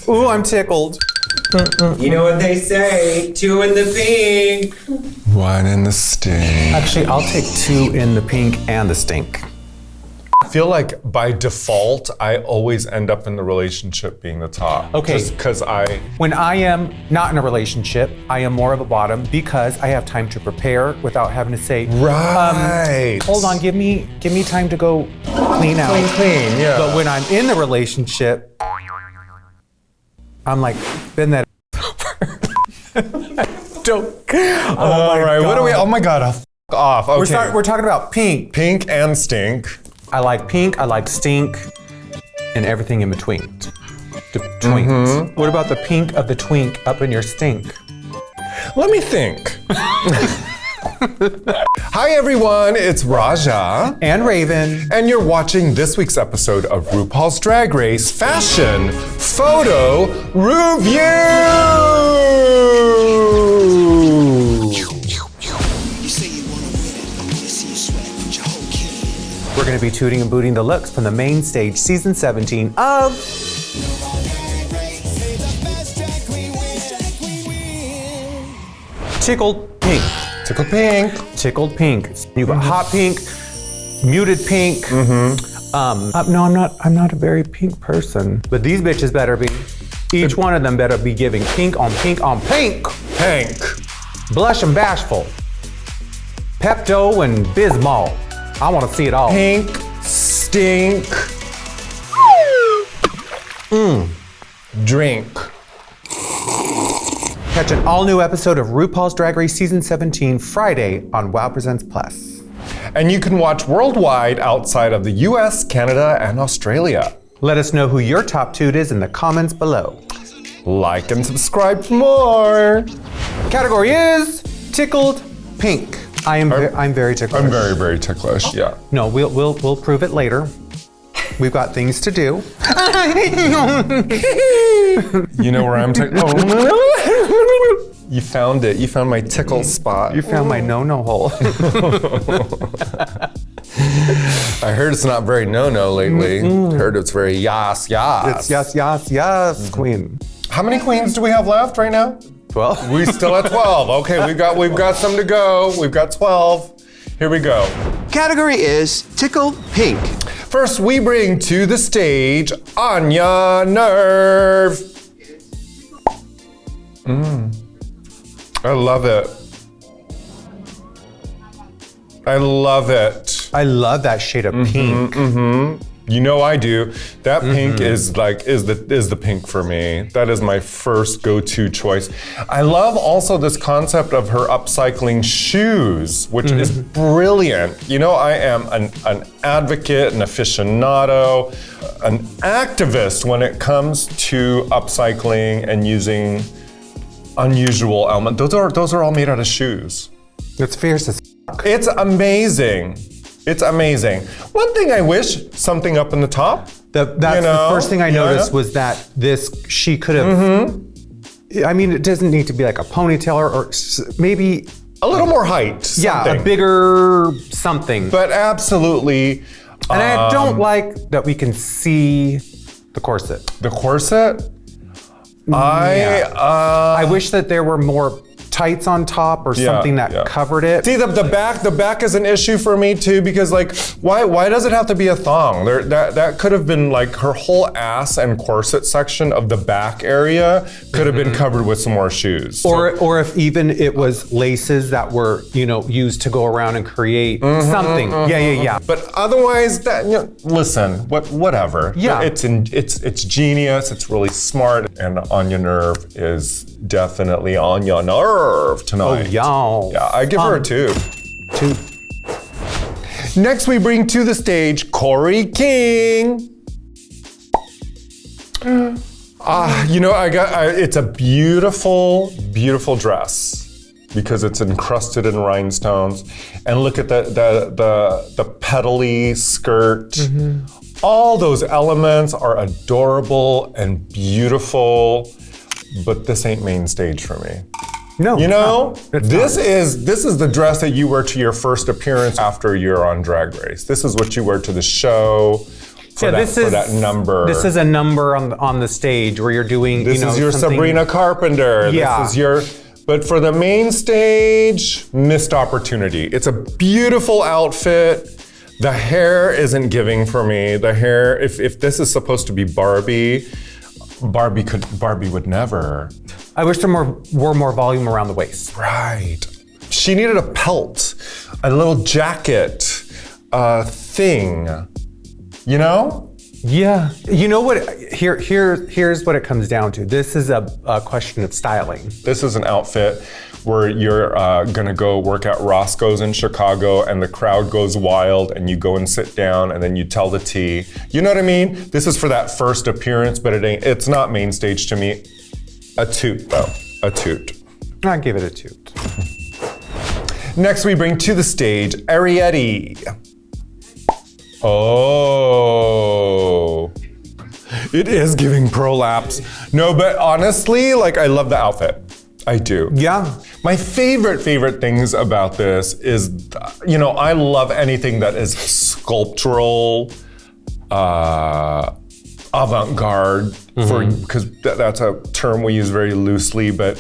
Ooh, I'm tickled. You know what they say, 2 in the pink. 1 in the stink. Actually, I'll take 2 in the pink and the stink. I feel like by default, I always end up in the relationship being the top. Okay. Just because When I am not in a relationship, I am more of a bottom because I have time to prepare without having to say, Right. hold on, give me time to go clean out. Clean, yeah. But when I'm in the relationship, I'm like, bend that don't. All right, what do we, oh my God, off, okay. We're talking about pink. Pink and stink. I like pink, I like stink, and everything in between. The twink. What about the pink of the twink up in your stink? Let me think. Hi everyone, it's Raja. And Raven. And you're watching this week's episode of RuPaul's Drag Race Fashion Photo Review! We're going to be tooting and booting the looks from the main stage, season 17 of Tickled Pink. Tickled Pink. Tickled Pink. You got hot pink, muted pink. No, I'm not a very pink person. But these bitches better be. Each one of them better be giving pink on pink on pink. Pink. Blush and bashful. Pepto and Bismol. I want to see it all. Pink, stink, drink. Catch an all-new episode of RuPaul's Drag Race Season 17 Friday on WOW Presents Plus. And you can watch worldwide outside of the US, Canada, and Australia. Let us know who your top toot is in the comments below. Like and subscribe for more. Category is Tickled Pink. I'm very ticklish. I'm very, very ticklish, yeah. No, we'll prove it later. We've got things to do. You know where I'm tickled? You found it. You found my tickle spot. You found my no-no hole. I heard it's not very no-no lately. Heard it's very yas. It's yes, queen. How many queens do we have left right now? 12. We still at 12. Okay, we've got some to go. We've got 12. Here we go. Category is Tickled Pink. First, we bring to the stage Anya Nerve. I love it. I love it. I love that shade of pink. You know I do. That pink is the pink for me. That is my first go-to choice. I love also this concept of her upcycling shoes, which is brilliant. You know, I am an advocate, an aficionado, an activist when it comes to upcycling and using unusual elements. Those are all made out of shoes. It's fierce as fuck. It's amazing. It's amazing. One thing I wish, something up in the top. That's the first thing I noticed was that she could have, I mean, it doesn't need to be like a ponytail or maybe a little more height. Something. Yeah, a bigger something. But absolutely. And I don't like that we can see the corset. The corset? I wish that there were more tights on top or something that covered it. See, the back is an issue for me too, because like, why does it have to be a thong? That could have been like her whole ass and corset section of the back area could have been covered with some more shoes. Or if even it was laces that were, used to go around and create something. Yeah. But otherwise, listen, whatever. Yeah. It's genius, it's really smart, and Anya Nerve is definitely Anya Nerve tonight. Oh, y'all. Yeah, I give her a 2. 2. Next, we bring to the stage Corey King. It's a beautiful, beautiful dress because it's encrusted in rhinestones. And look at the petally skirt. All those elements are adorable and beautiful, but this ain't main stage for me. No, this is the dress that you wear to your first appearance after you're on Drag Race. This is what you wear to the show for that number. This is a number on the stage where you're doing. This is your something. Sabrina Carpenter. Yeah. This is your. But for the main stage, missed opportunity. It's a beautiful outfit. The hair isn't giving for me. The hair, if this is supposed to be Barbie would never. I wish there were more volume around the waist. Right. She needed a pelt, a little jacket, a thing, you know? Yeah. You know what? Here's what it comes down to. This is a question of styling. This is an outfit where you're gonna go work at Roscoe's in Chicago and the crowd goes wild and you go and sit down and then you tell the tea. You know what I mean? This is for that first appearance, but it's not main stage to me. A toot though, a toot. I give it a toot. Next we bring to the stage Arietti. Oh, it is giving prolapse. No, but honestly, like I love the outfit. I do. Yeah. My favorite things about this is, I love anything that is sculptural, avant-garde, because that's a term we use very loosely, but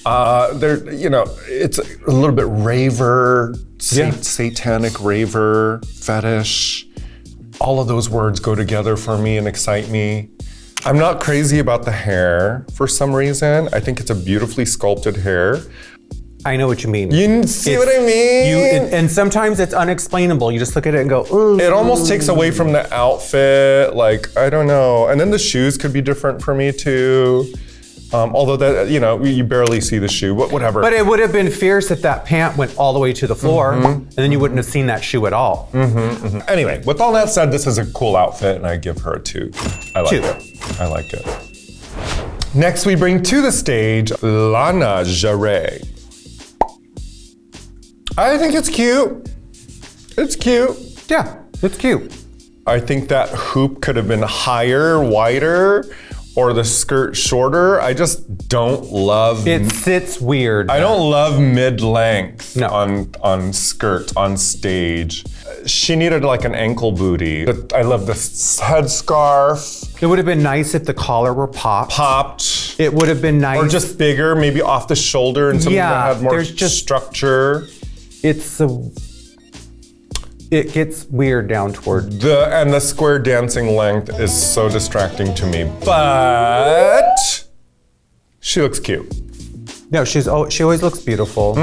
it's a little bit raver, satanic raver, fetish. All of those words go together for me and excite me. I'm not crazy about the hair for some reason. I think it's a beautifully sculpted hair. I know what you mean. You see what I mean? And sometimes it's unexplainable. You just look at it and go, ooh. It almost takes away from the outfit. Like, I don't know. And then the shoes could be different for me too. Although that, you barely see the shoe, but whatever. But it would have been fierce if that pant went all the way to the floor, and then you wouldn't have seen that shoe at all. Anyway, with all that said, this is a cool outfit, and I give her a 2. I like it. I like it. Next, we bring to the stage Lana Ja'Rae. I think it's cute. It's cute. Yeah, it's cute. I think that hoop could have been higher, wider, or the skirt shorter. I just don't love. It sits weird. I don't love mid-length No. on skirt on stage. She needed like an ankle booty. I love the headscarf. It would have been nice if the collar were popped. It would have been nice. Or just bigger, maybe off the shoulder and something that had more there's just structure. It gets weird down toward. And the square dancing length is so distracting to me, but she looks cute. No, she always looks beautiful.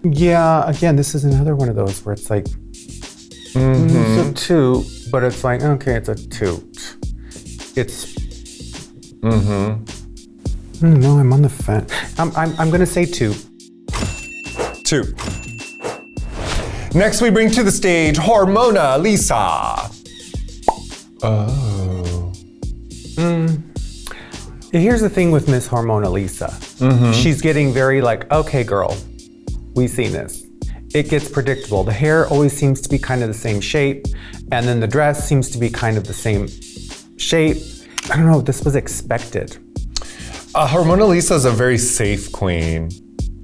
Yeah, again, this is another one of those where it's like, it's a toot, but it's like, okay, it's a toot. It's. No, I'm on the fence. I'm gonna say 2. 2. Next, we bring to the stage Hormona Lisa. Oh. Here's the thing with Miss Hormona Lisa. She's getting very like, okay, girl, we've seen this. It gets predictable. The hair always seems to be kind of the same shape, and then the dress seems to be kind of the same shape. I don't know, this was expected. Hormona Lisa is a very safe queen.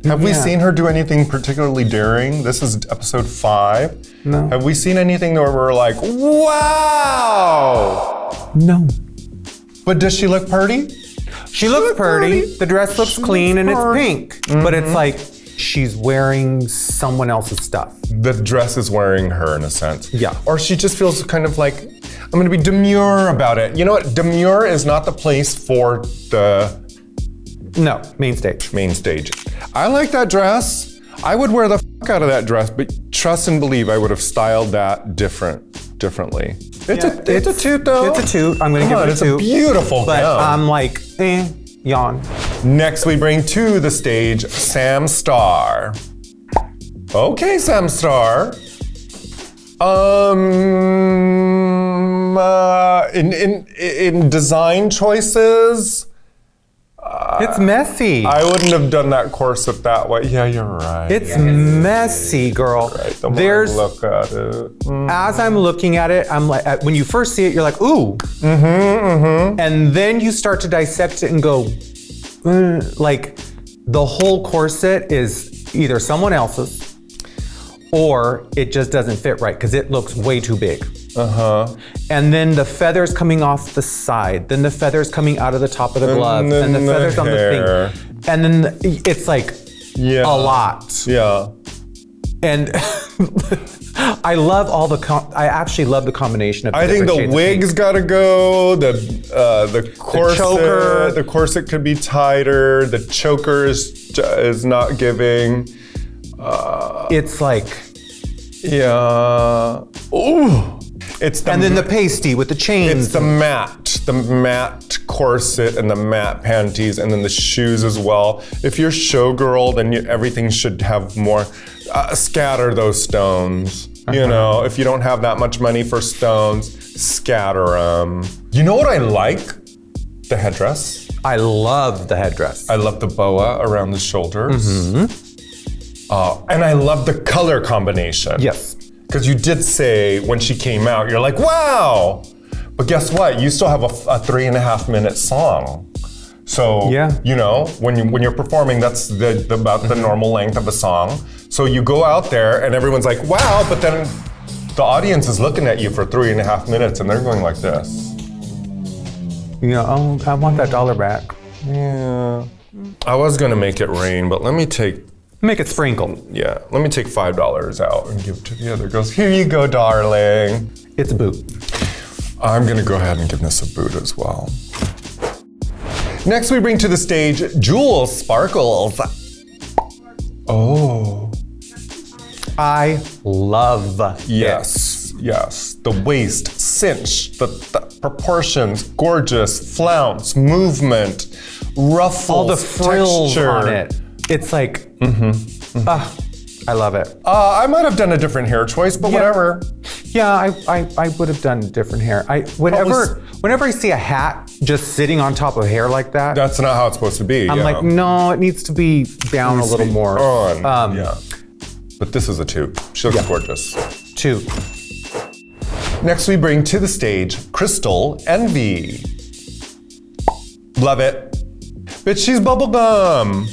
Have we seen her do anything particularly daring? This is episode 5. No. Have we seen anything where we're like, wow? No. But does she look pretty? She looks pretty. The dress looks clean and it's pink. But it's like she's wearing someone else's stuff. The dress is wearing her in a sense. Yeah. Or she just feels kind of like, I'm gonna be demure about it. You know what? Demure is not the place for the No, main stage. main stage. I like that dress. I would wear the fuck out of that dress, but trust and believe I would have styled that differently. It's a toot though. It's a toot. I'm gonna give it a 2. It's a beautiful But gown. I'm like, yawn. Next we bring to the stage Sam Starr. Okay, Sam Starr. In design choices, It's messy. I wouldn't have done that corset that way. Yeah, you're right. It's messy, girl. The more I look at it. As I'm looking at it, I'm like, when you first see it, you're like, ooh. And then you start to dissect it and go, like, the whole corset is either someone else's or it just doesn't fit right because it looks way too big. And then the feathers coming off the side, then the feathers coming out of the top of the glove, and the feathers on the thing. And then it's like a lot. Yeah. And I love all I actually love the combination of I think the wig's gotta go, the corset, choker. the corset could be tighter, the choker is not giving. It's like, yeah. Ooh. And then the pasty with the chains. It's the matte corset and the matte panties, and then the shoes as well. If you're showgirl, then everything should have more. Scatter those stones. You know, if you don't have that much money for stones, scatter them. You know what I like? The headdress. I love the headdress. I love the boa around the shoulders. And I love the color combination. Yes. Because you did say when she came out, you're like, wow. But guess what? You still have a 3.5 minute song. So, you know, when you're performing, that's about the normal length of a song. So you go out there and everyone's like, wow, but then the audience is looking at you for 3.5 minutes and they're going like this. Yeah, oh, I want that $1 back. Yeah. I was gonna make it rain, but let me take Make it sprinkle. Yeah, let me take $5 out and give it to the other girls. Here you go, darling. It's a boot. I'm gonna go ahead and give this a boot as well. Next we bring to the stage Jewel Sparkles. Oh. I love Yes, yes. The waist, cinch, the proportions, gorgeous, flounce, movement, ruffles, all the frills texture. on it. It's like, I love it. I might have done a different hair choice, but whatever. Yeah, I would have done different hair. Whenever I see a hat just sitting on top of hair like that, That's not how it's supposed to be. I'm like, no, it needs to be down a little more. Yeah. But this is a toot. She looks gorgeous. Toot. Next we bring to the stage Crystal Envy. Love it. Bitch, she's bubblegum.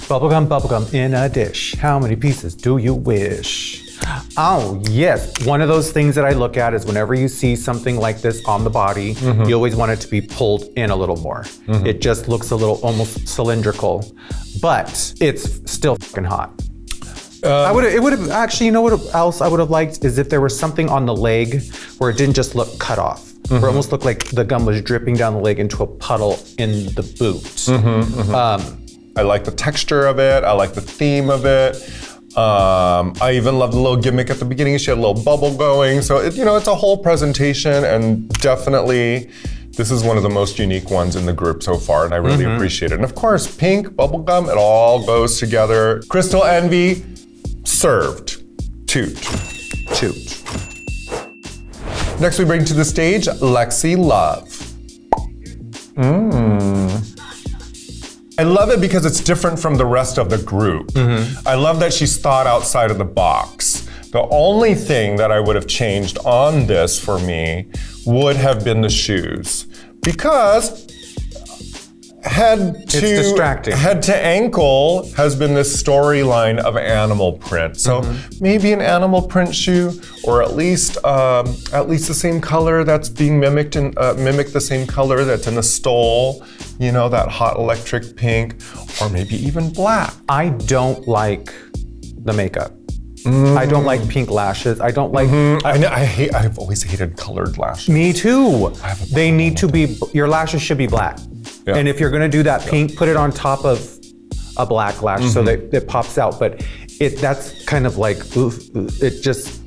Bubblegum in a dish. How many pieces do you wish? Oh, yes. One of those things that I look at is whenever you see something like this on the body, you always want it to be pulled in a little more. It just looks a little almost cylindrical, but it's still fucking hot. It would have actually, you know what else I would have liked is if there was something on the leg where it didn't just look cut off, where it almost looked like the gum was dripping down the leg into a puddle in the boot. I like the texture of it. I like the theme of it. I even love the little gimmick at the beginning. She had a little bubble going. So, it's a whole presentation, and definitely this is one of the most unique ones in the group so far, and I really appreciate it. And of course, pink, bubblegum, it all goes together. Crystal Envy, served. Toot. Toot. Next we bring to the stage Lexi Love. I love it because it's different from the rest of the group. I love that she's thought outside of the box. The only thing that I would have changed on this for me would have been the shoes. Because head to ankle has been this storyline of animal print. So maybe an animal print shoe, or at least the same color that's being mimicked and mimic the same color that's in the stole. That hot electric pink, or maybe even black. I don't like the makeup. I don't like pink lashes. I don't like. I've always hated colored lashes. Me too. They need to be. Your lashes should be black. Yeah. And if you're gonna do that pink, put it on top of a black lash so that it pops out. But that's kind of like, it just.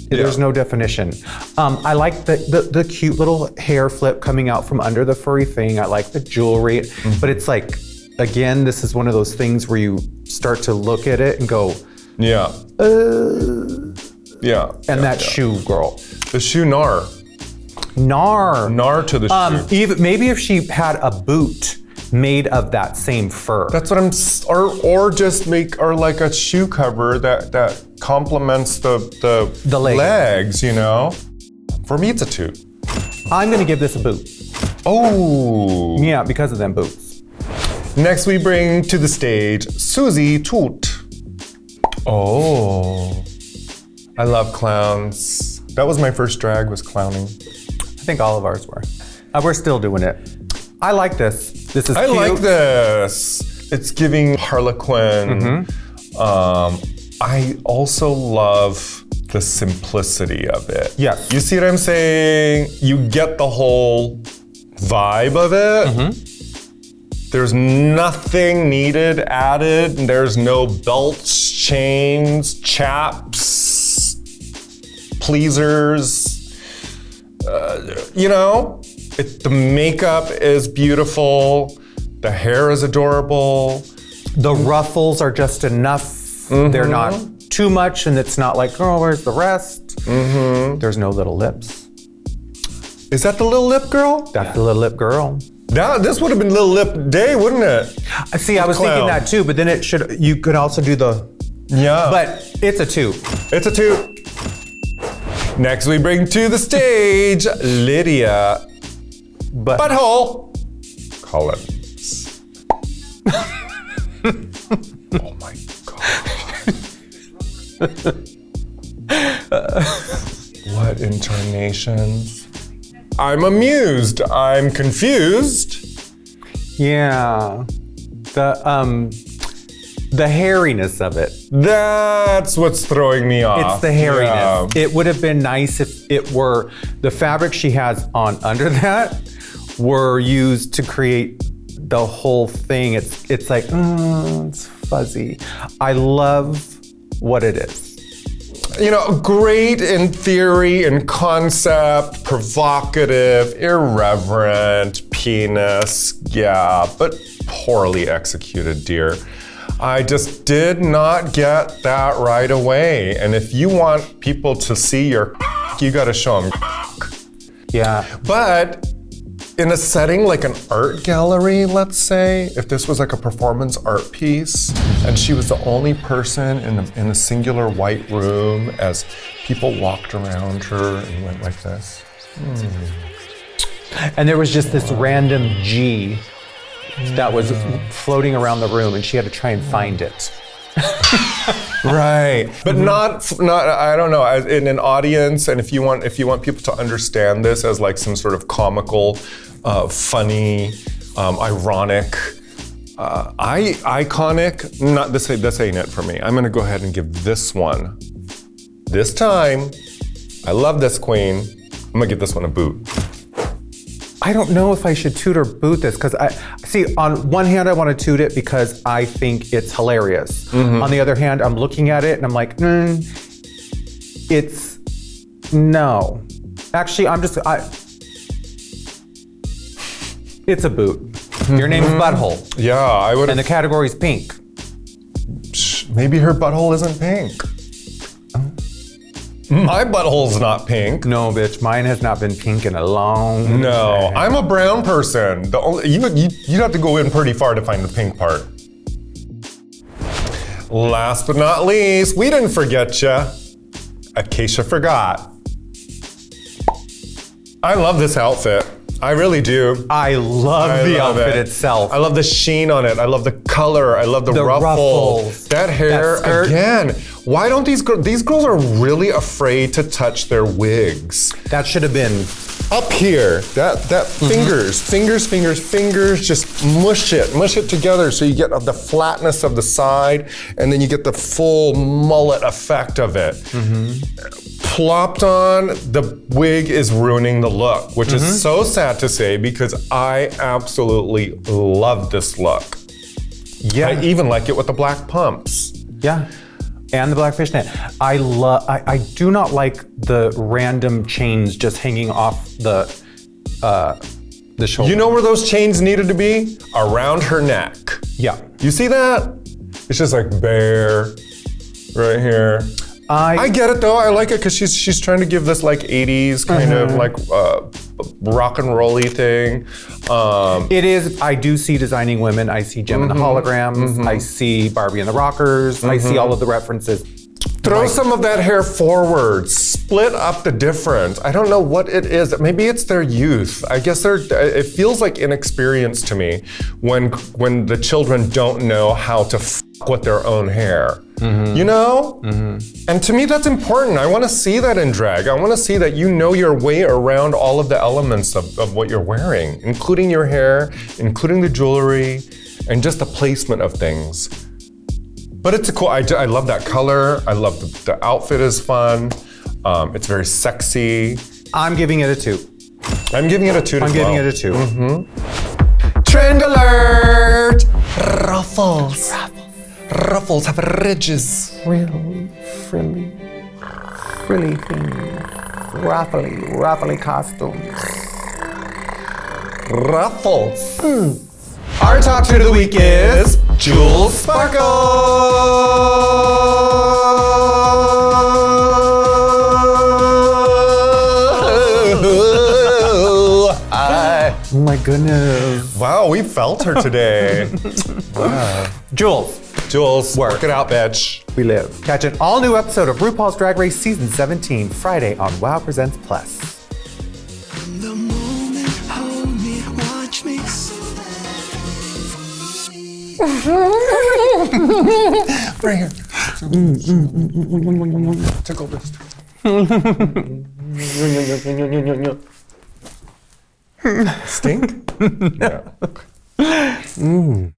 There's no definition. I like the cute little hair flip coming out from under the furry thing. I like the jewelry, but it's like, again, this is one of those things where you start to look at it and go, And that shoe, girl. The shoe Nar to the shoe. Even maybe if she had a boot made of that same fur. That's what or just make like a shoe cover that complements the legs, For me, it's a toot. I'm gonna give this a boot. Oh. Yeah, because of them boots. Next we bring to the stage Suzie Toot. Oh. I love clowns. That was my first drag, was clowning. I think all of ours were. We're still doing it. I like this. This is I cute. like this. It's giving Harlequin. I also love the simplicity of it. Yes. You see what I'm saying? You get the whole vibe of it. There's nothing needed added. There's no belts, chains, chaps, pleasers. You know, the makeup is beautiful. The hair is adorable. The ruffles are just enough. They're not too much, and it's not like, oh, where's the rest? There's no little lips. Is that the little lip girl? That's the little lip girl. This would have been Little Lip Day, wouldn't it? See, I was thinking that too, but then you could also do the, Yeah. but it's a toot. It's a toot. Next we bring to the stage Lydia Butthole Kollins. Oh my God. What intonations? I'm amused. I'm confused. Yeah. The hairiness of it. That's what's throwing me off. It's the hairiness. Yeah. It would have been nice if it were the fabric she has on under that were used to create the whole thing. It's like, it's fuzzy. I love what it is. You know, great in theory and concept, provocative, irreverent, penis, yeah, but poorly executed, dear. I just did not get that right away. And if you want people to see your you gotta show them. Yeah. But in a setting like an art gallery, let's say, if this was like a performance art piece, and she was the only person in a singular white room as people walked around her and went like this. And there was just this random G that was floating around the room, and she had to try and find it. Right, but not. I don't know. In an audience, and if you want people to understand this as like some sort of comical, funny, ironic, iconic. Not this. This ain't it for me. I'm gonna go ahead and give this one. This time, I love this queen. I'm gonna give this one a boot. I don't know if I should toot or boot this, because on one hand, I want to toot it because I think it's hilarious. On the other hand, I'm looking at it and I'm like, no. Actually, it's a boot. Your name's Butthole. Yeah, I would. And the category's pink. Maybe her butthole isn't pink. My butthole's not pink. No, bitch, mine has not been pink in a long No, time. I'm a brown person. You'd have to go in pretty far to find the pink part. Last but not least, we didn't forget ya. Acacia Forgot. I love this outfit. I really do. I love the outfit itself. I love the sheen on it. I love the color. I love the ruffles. That hair, again. Why don't these girls are really afraid to touch their wigs. That should have been up here. That fingers, just mush it together so you get the flatness of the side, and then you get the full mullet effect of it. Plopped on, the wig is ruining the look, which is so sad to say because I absolutely love this look. Yeah. I even like it with the black pumps. Yeah. And the black fishnet. I do not like the random chains just hanging off the shoulder. You know where those chains needed to be? Around her neck. Yeah. You see that? It's just like bare right here. I get it though. I like it because she's trying to give this like 80s kind of like rock and roll-y thing. It is. I do see Designing Women. I see Gem and the Holograms. I see Barbie and the Rockers. I see all of the references. Throw some of that hair forward. Split up the difference. I don't know what it is. Maybe it's their youth. I guess it feels like inexperience to me when the children don't know how to f with their own hair. you know? And to me, that's important. I want to see that in drag. I want to see that you know your way around all of the elements of what you're wearing, including your hair, including the jewelry, and just the placement of things. But it's a cool, I love that color. I love the outfit is fun. It's very sexy. I'm giving it a 2. I'm giving it a 2 as well. I'm giving it a 2. Trend alert! Ruffles. Ruffles have ridges. Really frilly things. Ruffly costumes. Ruffles. Our top 2 of the week is Jewel Oh my goodness. Wow, we felt her today. Wow. Jules, Work it out, bitch. we live. Catch an all-new episode of RuPaul's Drag Race Season 17, Friday on WoW Presents Plus. The moment, hold me, watch me. Right here. Tickle this. Stink? Yeah.